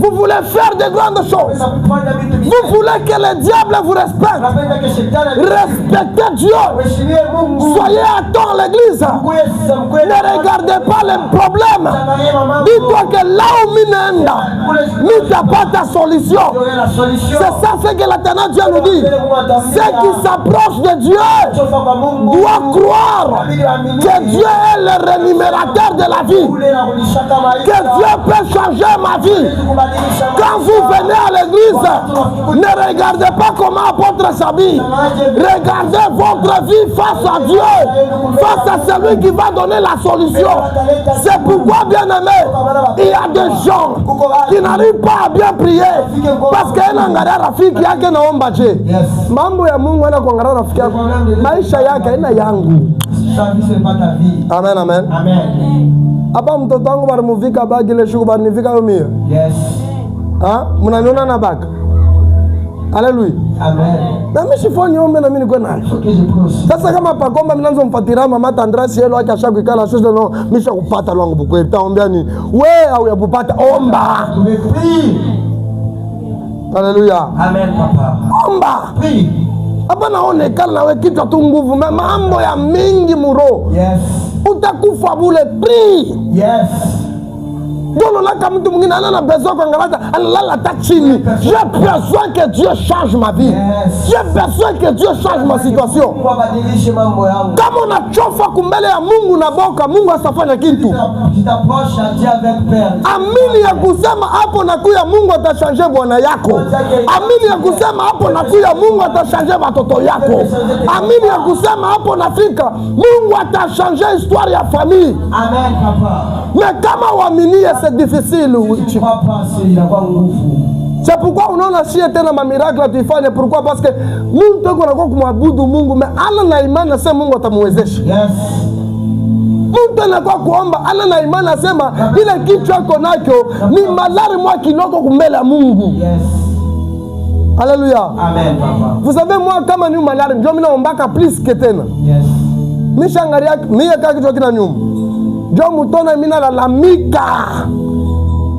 Vous voulez faire de grandes choses. Vous voulez que le diable vous respecte. Respectez Dieu. Soyez à temps à l'église. Ne regardez pas les problèmes. Dis-toi que là où Minenda, n'as pas ta solution. C'est ça ce que l'Éternel Dieu nous dit. Ceux qui s'approchent de Dieu doivent croire que Dieu est le rémunérateur de la vie. Que Dieu peut changer ma vie. Quand vous venez à l'église, ne regardez pas comment apôtre s'habille. Regardez votre vie face à Dieu, face à celui qui va donner la solution. C'est pourquoi, bien aimé, il y a des gens qui n'arrivent pas à bien prier parce qu'il y a un rafiki yake naomba je. Mambo ya Mungu ana kuangalia rafiki yako. Maisha yake haina yangu. Amen, amen. Hapa mtoto wangu balimuvika bagi ile shuku balinivika yomia. Yes. Mnaniona na bagi. Haleluya. Amen. Na mimi sifanyi ombe na mimi niko nayo. Sasa kama pakomba mnaanza mfatira mama Tandrasi yelo acha shakikala sio no misha kupata lwangu bukweli taombea nini? Wewe au yapopata omba. Haleluya. Amen papa. Omba. Hapa naonekana nawe kichwa tu nguvu mambo ya mingi muro. Yes. Utakufa bule pri. Yes. Dolo là comme tout le monde a besoin qu'on regarde la chini. J'ai besoin que Dieu change ma vie. J'ai besoin que Dieu change ma situation. Kama unachofa kumbele ya Mungu na boka, Mungu asafanya kitu. Amini ya kusema hapo nakuya Mungu atachange bwana yako. Amini ya kusema hapo nakuya Mungu atachange watoto yako. Amini ya kusema hapo nafika Mungu atachange histoire ya famille. Amen papa. Mais kama uaminie c'est difficile. C'est pourquoi on a chié tena ma miracle tuifanye. Pourquoi? Parce que nous toko na kwa kumwabudu Mungu mais ana na imani sema Mungu atamwezesha. Yes. Mtu anakuwa kuomba ana na imani asema ile kitu chako nacho ni malari mwa kinoko kumbele ya Mungu. Yes. Alléluia. Amen papa. Vous savez moi kama ni malari ndio mimi naombaka plus que tena. Yes. Mishangaria mimi kaka kitu kina nyumba. Ndio mutona mimi nalalamika.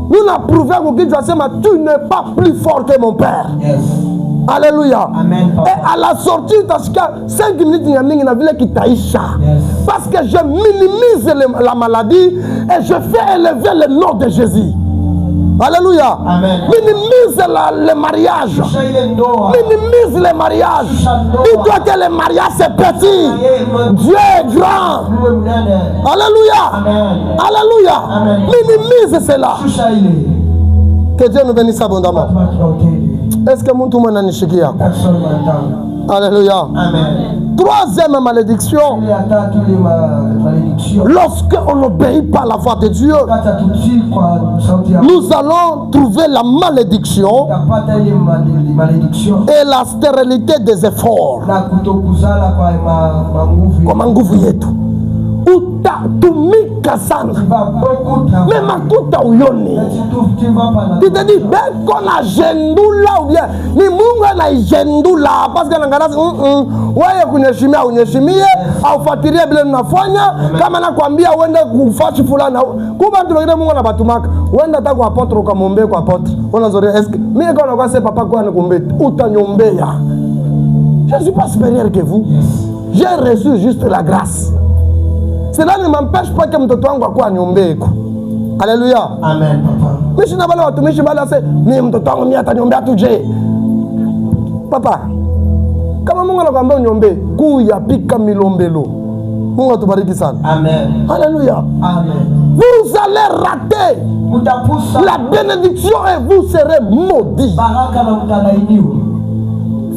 Nous n'a prouvé que tu tu n'es pas plus fort que mon père. Yes. Alléluia. Amen. Et à la sortie, parce que 5 minutes, il y a une ville qui taïcha. Parce que je minimise la maladie et je fais élever le nom de Jésus. Alléluia. Amen. Minimise le mariage. Minimise le mariage. Dis-toi que le mariage c'est petit. Dieu est grand. Alléluia. Amen. Alléluia. Amen. Minimise cela. Que Dieu nous bénisse abondamment. Est-ce que mon tout le monde a nishikia? Alléluia. Amen. Troisième malédiction. Lorsqu'on n'obéit pas à la voix de Dieu, nous allons trouver la malédiction et la stérilité des efforts. Comme nguvu yetu. Utatumika sana mais makuta uyoni. Tu te dis beko na jendula ou bien ni Mungu na jendula parce que nangarazi wewe kunyeshimia unyeshimie au fatiria bila unafanya kama nakwambia uende kufashi fulani kuba mtu mwingine Mungu anabatumaka uende hata kwa apotre ukamwombea kwa apotre unazorea eske mimi kwa nakwambia papa kwa nikombe utanyombea. Je suis pas supérieur que vous. J'ai reçu juste la grâce. Cela ne m'empêche pas que mtoto wangu akuwa niombeko. Alléluia. Amen papa. Mimi sina wale watumishi bali ase ni mtoto wangu mimi ataniombea tu je. Papa. Kama Mungu anakuambia uniombe, kuyapika milombelo. Mungu atubariki sana. Amen. Alléluia. Amen. Vous allez rater la bénédiction et vous serez maudits. Baraka na mtalainiwa.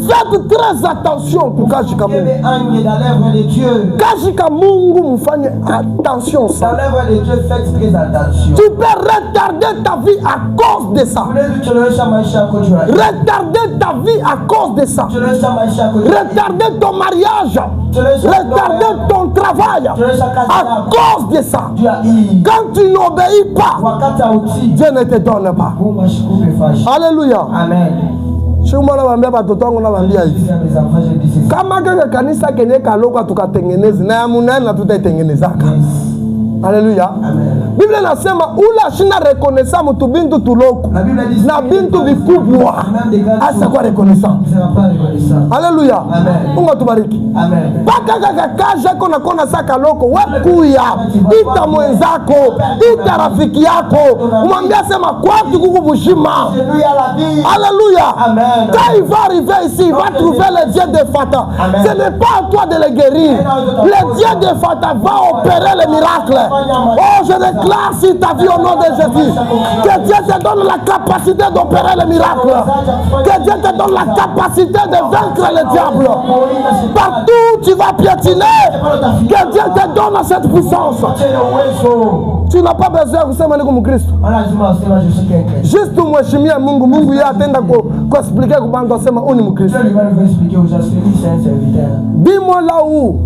Faites très attention pour Kajika Mungu. Kajika Mungu mfanye attention ça. Dans l'œuvre de Dieu, faites très attention. Tu peux retarder ta vie à cause de ça. Retarder ta vie à cause de ça. Retarder ton mariage. Retarder ton travail à cause de ça. Quand tu n'obéis pas, Dieu ne te donne pas. Alléluia. Amen. Shuma nawaambia watoto wangu nawaambia hivi. Kama kaka kanisa kenye kaloko tukatengeneza na ya munene tutaitengenezaka. Alléluia. Biblia inasema ula shina reconnaissant mtu bintu tuloko na bintu vikubwa asa kwa reconnaissant. Alléluia. Mungu atubariki. Amen. Paka kaka kaja kona kona saka loko wakuya ita mwenzako ita rafiki yako umwambia sema kwatu kukubushima. Alléluia. Amen. Quand il va arriver ici, il va trouver le Dieu de Fata. Ce n'est pas à toi de le guérir. Le Dieu de Fata va opérer le miracle. Oh, je déclare sur ta vie au nom de Jésus. Que Dieu te donne la capacité d'opérer les miracles. Que Dieu te donne la capacité de vaincre le diable. Partout où tu vas piétiner, que Dieu te donne cette puissance. Tu n'as pas besoin de kusema niko Mkristo. Juste umheshimia Mungu. Mungu yeye atenda kuexpliquer kwa bantu asema uni Mkristo. Dis-moi là où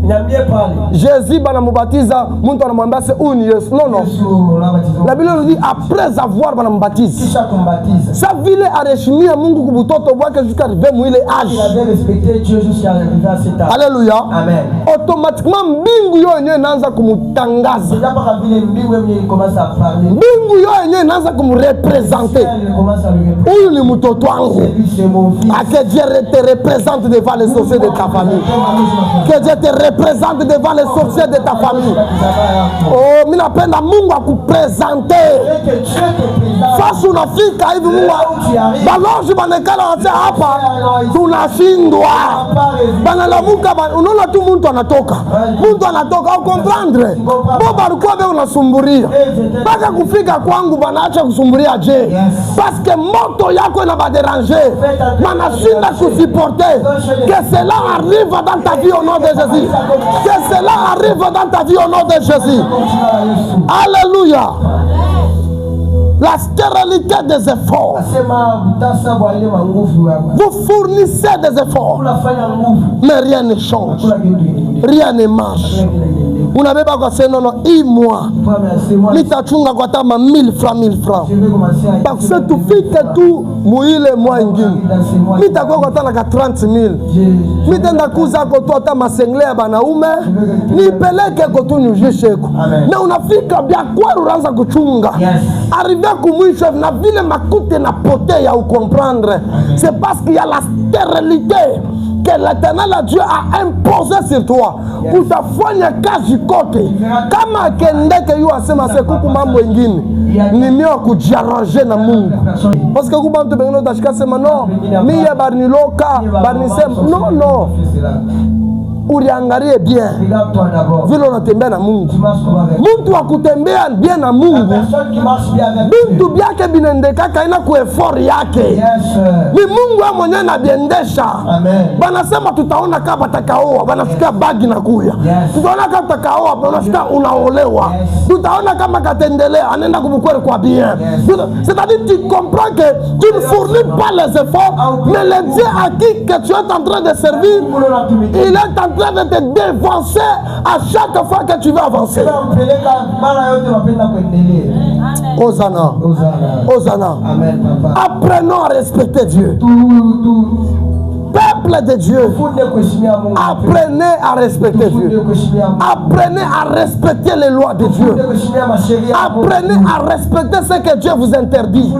Jésus banamubatiza, mtu anamwambia c'est uni Yesu. Non non. La Bible nous dit après avoir banambatiza. Sa vile areshimia Mungu kubutoto bwake jusqu'à arriver mwile âge. Il avait respecté Dieu jusqu'à arriver à cet âge. Alléluia. Amen. Automatiquement mbingu yo yenyewe inaanza kumutangaza. Mbingu yo yenyewe inaanza kumrepresenter. Huyu ni mtoto wangu. Que Dieu te représente devant les sorciers de ta famille. Que Dieu te représente devant les sorciers de ta famille. Oh, mimi napenda Mungu akupresente. Sasa unafika hivi Mungu. Balozi banekala wanasema hapa tunashindwa. Banalamuka unaona tu mtu anatoka. Mtu anatoka au comprendre. Baba alikuwa wewe unasumburia. Baka kufika kwangu banaacha kusumburia je. Parce que moto yako inabaderange. Manashinda kusupporter. Que cela arrive dans ta vie au nom de Jésus. Que cela arrive dans ta vie au nom de Jésus. Alléluia. La stérilité des efforts. Vous fournissez des efforts. Mais rien ne change. Rien ne marche. Vous n'avez pas quoi c'est non non. Moi. Nitachunga kwa tama 1000 francs 1000 francs. Parce que tu fais que tout muile moi ngine. Nitakuwa kwa tana ka 30,000. Nitenda kuza kwa tu hata masengle ya banaume. Nipeleke kwa tu nyujisheko. Na unafika bia kwa unaanza kuchunga. Arriver kumwisho na vile makute na pote ya comprendre. C'est parce qu'il y a la stérilité que l'Éternel Dieu a imposé sur toi. Utafanya kazi kote. Kama kendeke yu asema se kuku mambo ingine. Ni mio kujiarranger na Mungu. Parce que kuku mambo bengine utashika sema no. Miye barniloka, barnisema. Non, non. Uliangalie bien vile unatembea na Mungu. Mtu akutembea bien na Mungu, bintu byake binendekaka ina ku effort yake. Ni Mungu yeye mwenyewe anabiendesha. Banasema tutaona kama takaoa, banasikia bagi na kuya. Tutaona kama takaoa, banasikia unaolewa. Tutaona kama katendelea anaenda kumkweli kwa bien. C'est-à-dire tu comprends que tu ne fournis pas les efforts, mais le Dieu à qui que tu es en train de servir, il est en train de te dévancer à chaque fois que tu veux avancer. Hosanna. Hosanna. Apprenons à respecter Dieu. Peuple de Dieu, apprenez à respecter Dieu. Apprenez à respecter les lois de Dieu. Apprenez à respecter ce que Dieu vous interdit.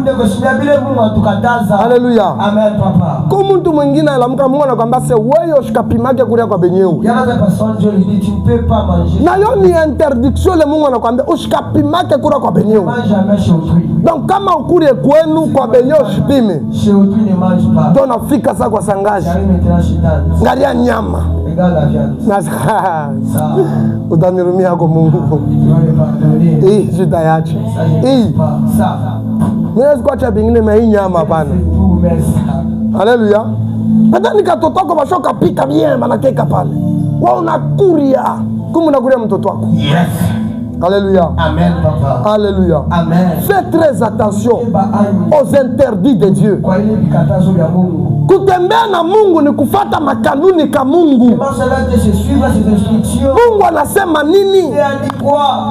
Alléluia. Amen, papa. Comme mtu mwingine anaamka Mungu anakuambia se wewe ushikapimake kulia kwa benyeu. Il y a des personnes Dieu lui dit tu ne peux pas manger. Na yo ni interdiction le Mungu anakuambia ushikapimake kulia kwa benyeu. Mange jamais chez autrui. Donc kama ukulie kwenu kwa benyeu ushipime. Chez autrui ne mange pas. Ndio nafika sasa kwa sangaji. Ngalia nyama. Utanirumia kwa Mungu. Hii sitayacha. Hii. Mimi sikuacha bingine na hii nyama hapana. Haleluya. Hata nikatoto kwa bashoka pika bien manakeka pale. Wao unakuria. Kama unakuria mtoto wako. Yes. Alléluia. Amen, papa. Alléluia. Amen. Fais très attention aux interdits de Dieu. Kutembea na Mungu ni kufuata makanuni ka Mungu. Mungu anasema nini?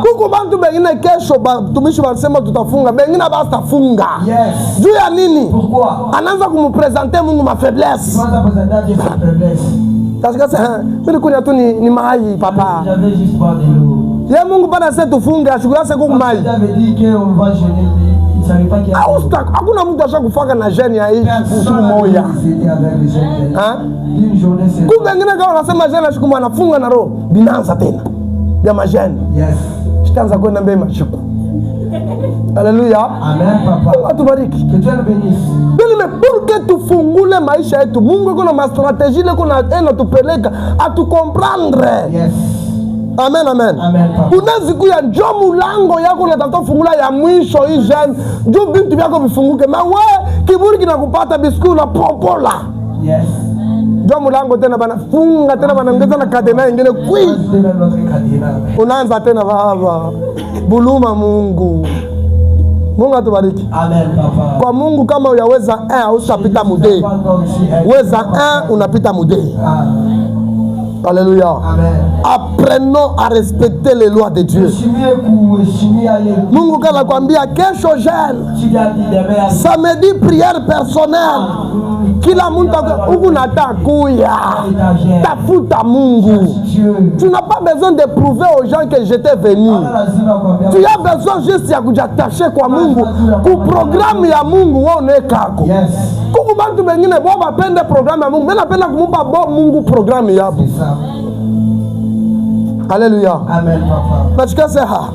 Kuko bantu bengine kesho tumishi wanasema tutafunga, bengine batafunga. Yes. Juu ya nini? Pourquoi? Anaanza kumpresenter Mungu ma faiblesse. Parce que mimi kunya tu ni mai papa. J'avais juste pas de l'eau. Ye Mungu bana sasa tufunge ashukuru sasa kwa mai. J'avais dit que on va jeûner. Il savait pas qu'il y a. Hakuna mtu ashakufaka na jeûne ya hii siku moja. Une journée c'est. Kumbe ngine kama unasema jeûne ashukuru anafunga na roho binanza tena. Ya majani. Yes. Shitaanza kwenda mbele mashiku. Alléluia. Amen papa. Atubariki. Que Dieu le bénisse. Mais pour que tufungule maisha yetu Mungu kuna ma strategie le kuna ena tupeleka atu comprendre. Yes. Amen, amen. Amen, papa. Unaweza kuya njo mulango yako unatafuta fungula ya mwisho hii jeune. Njo vitu vyako vifunguke. Ma we kiburi kinakupata biskuti na popola. Yes. Njo mulango tena bana funga tena bana ngeza na kadena ingine kwi. Unaanza tena baba. Buluma Mungu. Mungu atubariki. Amen, papa. Kwa Mungu kama uyaweza 1 usapita mude. Weza 1 unapita mude. Alléluia. Amen. Apprenons à respecter les lois de Dieu. Mungu kana kwambia kesho jeune. Samedi prière personnelle. Kila mtu huku natakuya. Tafuta Mungu. Tu n'as pas besoin de prouver aux gens que j'étais venu. Tu as besoin juste ya kujatashe kwa Mungu. Ku programu ya Mungu wewe kako. Kuku bantu bengine bo bapende programu ya Mungu. Mimi napenda kumupa bo Mungu programu yabo. Alléluia. Amen, papa. Parce que c'est ça.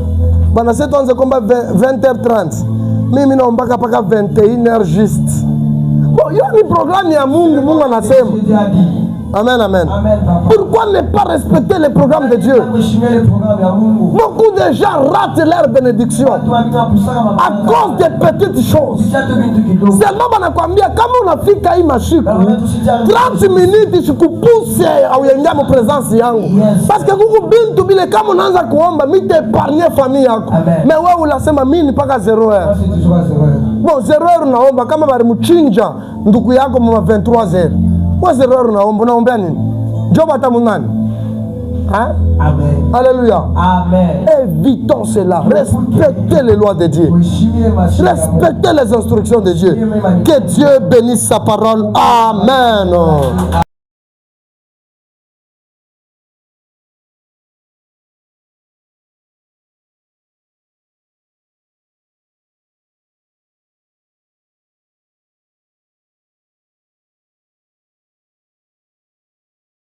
Bana c'est on se combat 20h30. Mimi naombaka paka 21h juste. Bon, il y a un programme ya Mungu, Mungu anasema. Amen, amen. Amen, papa. Pourquoi ne pas respecter les programmes de Dieu? Beaucoup de gens ratent leur bénédiction à cause des petites choses. Seulement banakwambia kama unafika hii mashiku 30 minutes sikupuse au yengia mu presence yangu. Parce que kuku bintu bile kama unaanza kuomba mite épargner famille yako. Mais wewe unasema mimi mpaka 0h. Bon 0h unaomba kama bari mchinja ndugu yako mwa 23h. Kwa 0h unaombea nini? Job atamunani? Hein? Amen. Alléluia. Amen. Évitons cela. Respectez les lois de Dieu. Respectez les instructions de Dieu. Que Dieu bénisse sa parole. Amen.